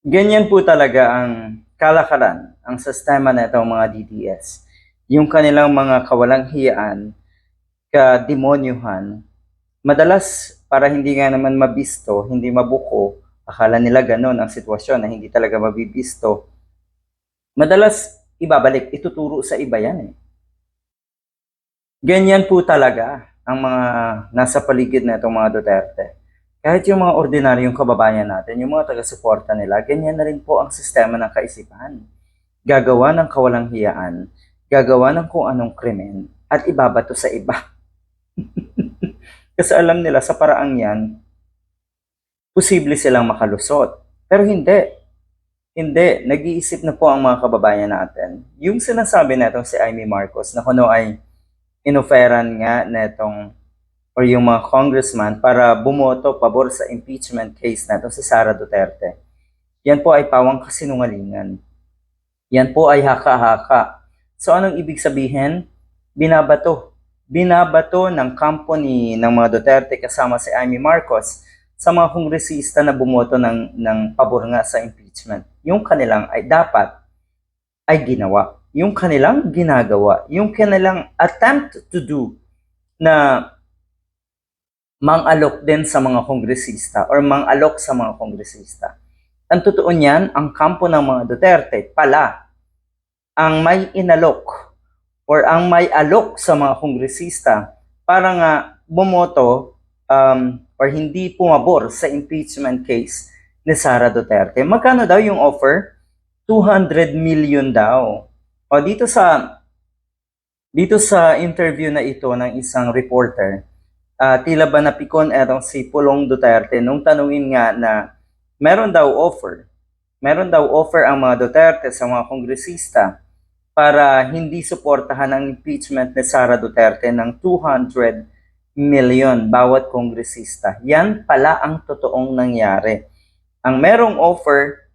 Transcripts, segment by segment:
Ganyan po talaga ang kalakaran, ang sistema na itong mga DDS. Yung kanilang mga kawalang hiyaan, kademonyuhan, madalas para hindi nga naman mabisto, hindi mabuko, akala nila ganun ang sitwasyon na hindi talaga mabibisto, madalas ibabalik, ituturo sa iba yan eh. Ganyan po talaga ang mga nasa paligid na itong mga Duterte. Kahit yung mga ordinaryong kababayan natin, yung mga taga-suporta nila, ganyan na rin po ang sistema ng kaisipan. Gagawa ng kawalang hiyaan, gagawa ng kung anong krimen, at ibabato sa iba. Kasi alam nila sa paraang yan, posible silang makalusot. Pero hindi. Hindi. Nag-iisip na po ang mga kababayan natin. Yung sinasabi na itong si Amy Marcos na kuno ay inoferan nga na itong or yung mga congressman para bumoto pabor sa impeachment case na itong si Sara Duterte. Yan po ay pawang kasinungalingan. Yan po ay haka-haka. So anong ibig sabihin? Binabato. Binabato ng company ng mga Duterte kasama si Amy Marcos sa mga kongresista na bumoto ng pabor nga sa impeachment. Yung kanilang ay dapat ay ginawa. Yung kanilang ginagawa. Yung kanilang attempt to do na mang-alok din sa mga kongresista or mang-alok sa mga kongresista. Ang totoo niyan, ang kampo ng mga Duterte pala ang may inalok or ang may alok sa mga kongresista para nga bumoto or hindi pumabor sa impeachment case ni Sara Duterte. Magkano daw yung offer? 200 million daw. O dito sa interview na ito ng isang reporter, tila ba napikon etong si Pulong Duterte nung tanungin nga na meron daw offer ang mga Duterte sa mga kongresista para hindi suportahan ang impeachment ni Sara Duterte ng 200 million bawat kongresista. Yan pala ang totoong nangyari. Ang merong offer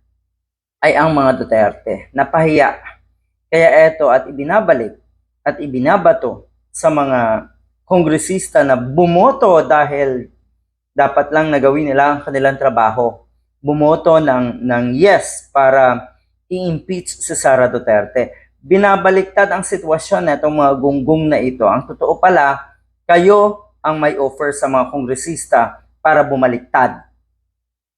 ay ang mga Duterte. Napahiya. Kaya eto at ibinabalik at ibinabato sa mga kongresista na bumoto dahil dapat lang nagawin nila ang kanilang trabaho. Bumoto ng yes para i-impeach si Sara Duterte. Binabaliktad ang sitwasyon na itong mga gunggong na ito. Ang totoo pala, kayo ang may offer sa mga kongresista para bumaliktad